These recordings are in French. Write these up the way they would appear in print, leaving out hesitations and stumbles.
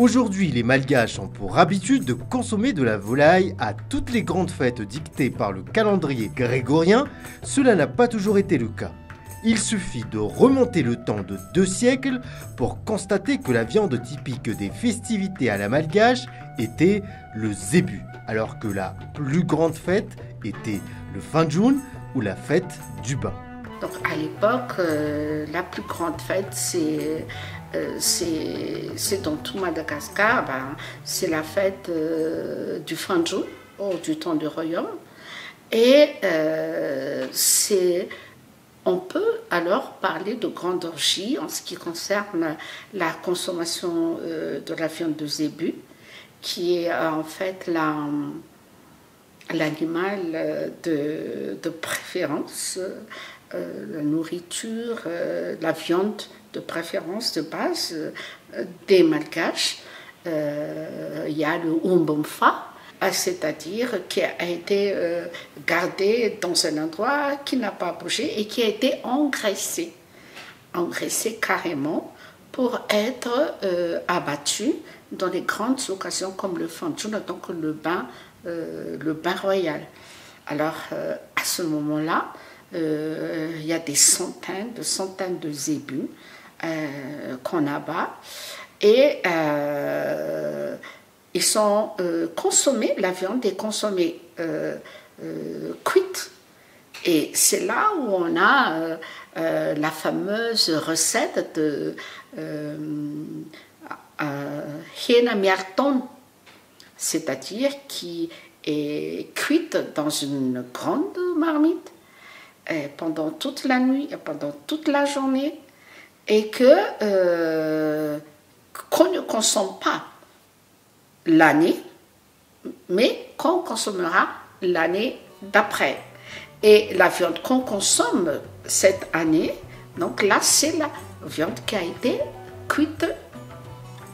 Aujourd'hui, les Malgaches ont pour habitude de consommer de la volaille à toutes les grandes fêtes dictées par le calendrier grégorien. Cela n'a pas toujours été le cas. Il suffit de remonter le temps de 2 siècles pour constater que la viande typique des festivités à la malgache était le zébu, alors que la plus grande fête était le Fanjoun ou la fête du bain. Donc à l'époque, la plus grande fête, c'est dans tout Madagascar, c'est la fête du Fanjoun, du temps du royaume. Et on peut alors parler de grande orgie en ce qui concerne la consommation de la viande de zébu, qui est en fait l'animal de préférence, la nourriture, la viande de préférence de base des Malgaches. Il y a le umbumfa, c'est-à-dire qui a été gardé dans un endroit qui n'a pas bougé et qui a été engraissé carrément pour être abattu dans les grandes occasions comme le Fanjoun, donc le bain royal. Alors à ce moment-là, il y a des centaines de zébus qu'on abat et ils sont consommés, la viande est consommée cuite. Et c'est là où on a la fameuse recette de Hena Miarton, c'est-à-dire qui est cuite dans une grande marmite pendant toute la nuit et pendant toute la journée, et qu'on ne consomme pas l'année, mais qu'on consommera l'année d'après. Et la viande qu'on consomme cette année, donc là, c'est la viande qui a été cuite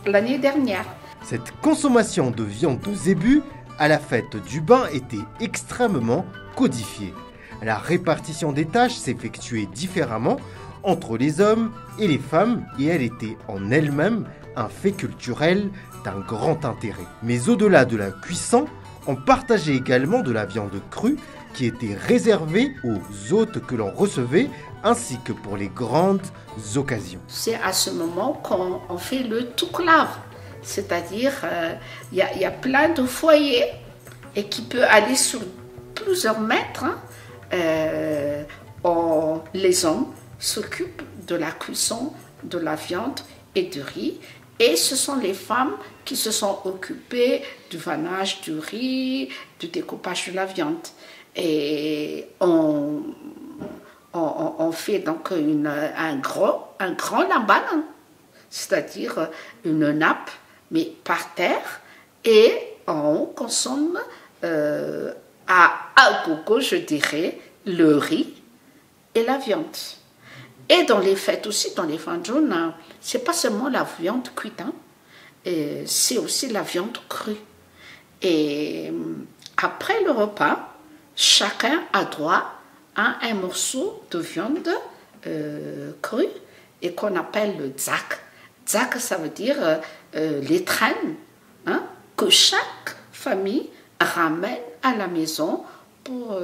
l'année dernière. Cette consommation de viande de zébu à la fête du bain était extrêmement codifiée. La répartition des tâches s'effectuait différemment entre les hommes et les femmes et elle était en elle-même un fait culturel d'un grand intérêt. Mais au-delà de la cuisson, on partageait également de la viande crue qui était réservée aux hôtes que l'on recevait ainsi que pour les grandes occasions. C'est à ce moment qu'on fait le touklav, c'est-à-dire il y a plein de foyers et qui peut aller sur plusieurs mètres. Les hommes s'occupent de la cuisson de la viande et du riz, et ce sont les femmes qui se sont occupées du vannage du riz, du découpage de la viande. Et on fait donc un grand laban, c'est-à-dire une nappe, mais par terre, et on consomme à gogo, je dirais, le riz et la viande. Et dans les fêtes aussi, dans les Fanjoun, c'est pas seulement la viande cuite, c'est aussi la viande crue. Et après le repas, chacun a droit à un morceau de viande crue et qu'on appelle le dzak. Dzak, ça veut dire les traînes, que chaque famille ramène à la maison pour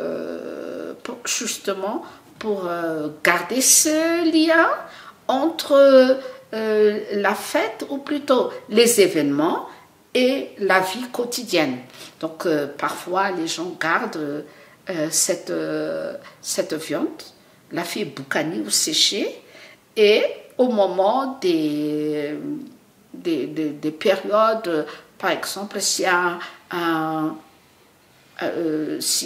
garder ce lien entre la fête, ou plutôt les événements, et la vie quotidienne. Donc parfois les gens gardent cette viande, la fait boucani ou sécher, et au moment des périodes, par exemple s'il y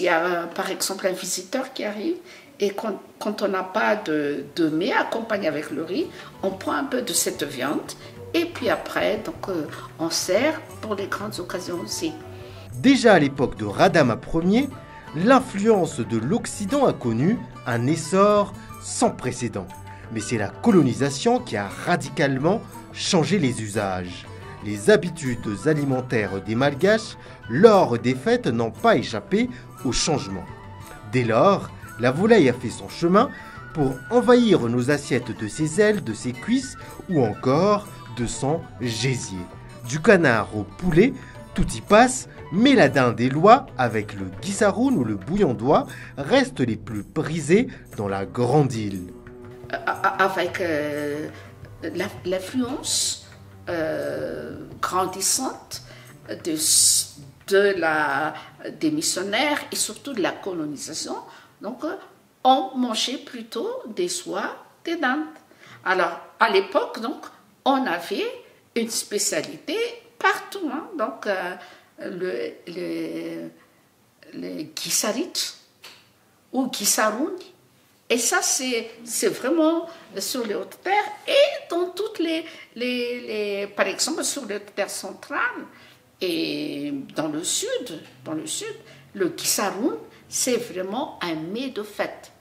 a par exemple un visiteur qui arrive et quand on n'a pas de mets accompagné avec le riz, on prend un peu de cette viande et puis après donc on sert pour les grandes occasions aussi. Déjà à l'époque de Radama Ier, l'influence de l'Occident a connu un essor sans précédent. Mais c'est la colonisation qui a radicalement changé les usages. Les habitudes alimentaires des Malgaches lors des fêtes n'ont pas échappé au changement. Dès lors, la volaille a fait son chemin pour envahir nos assiettes de ses ailes, de ses cuisses ou encore de son gésier. Du canard au poulet, tout y passe, mais la dinde et l'oie, avec le guissaroun ou le bouillon d'oie, restent les plus prisés dans la grande île. Avec l'influence grandissante des missionnaires et surtout de la colonisation, donc on mangeait plutôt des oies, des dindes. Alors à l'époque, donc, on avait une spécialité partout, hein, donc le guissarit ou guissaroun. Et ça, c'est vraiment sur les Hautes-Terres et dans toutes par exemple, sur les Hautes-Terres centrales et dans le sud, le guissaroun, c'est vraiment un mets de fête.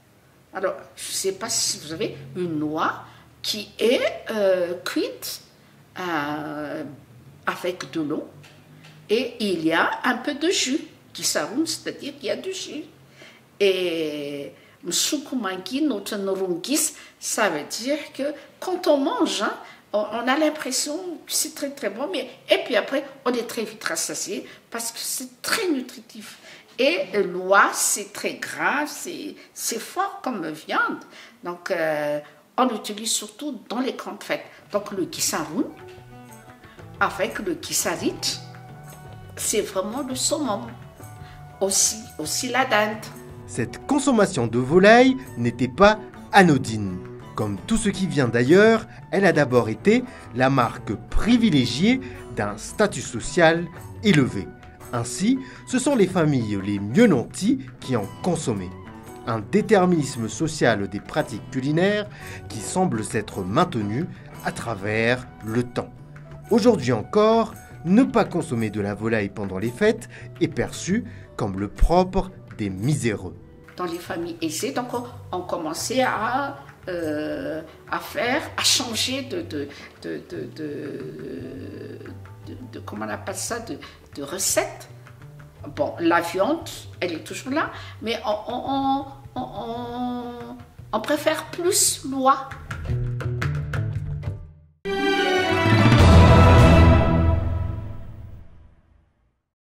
Alors, je ne sais pas si vous avez une noix qui est cuite avec de l'eau et il y a un peu de jus. Guissaroun, c'est-à-dire qu'il y a du jus. Et ça veut dire que quand on mange, hein, on a l'impression que c'est très très bon, et puis après on est très vite rassasié parce que c'est très nutritif. Et l'oie, c'est très gras, c'est fort comme viande. Donc on l'utilise surtout dans les grandes fêtes. Donc le guissaroun avec le guissarit, c'est vraiment le saumon. Aussi la dinde. Cette consommation de volaille n'était pas anodine. Comme tout ce qui vient d'ailleurs, elle a d'abord été la marque privilégiée d'un statut social élevé. Ainsi, ce sont les familles les mieux nanties qui en consommaient. Un déterminisme social des pratiques culinaires qui semble s'être maintenu à travers le temps. Aujourd'hui encore, ne pas consommer de la volaille pendant les fêtes est perçu comme le propre des miséreux. Dans les familles aisées, donc on commençait à changer de comment on appelle ça, de recette. Bon, la viande, elle est toujours là, mais on préfère plus l'oie.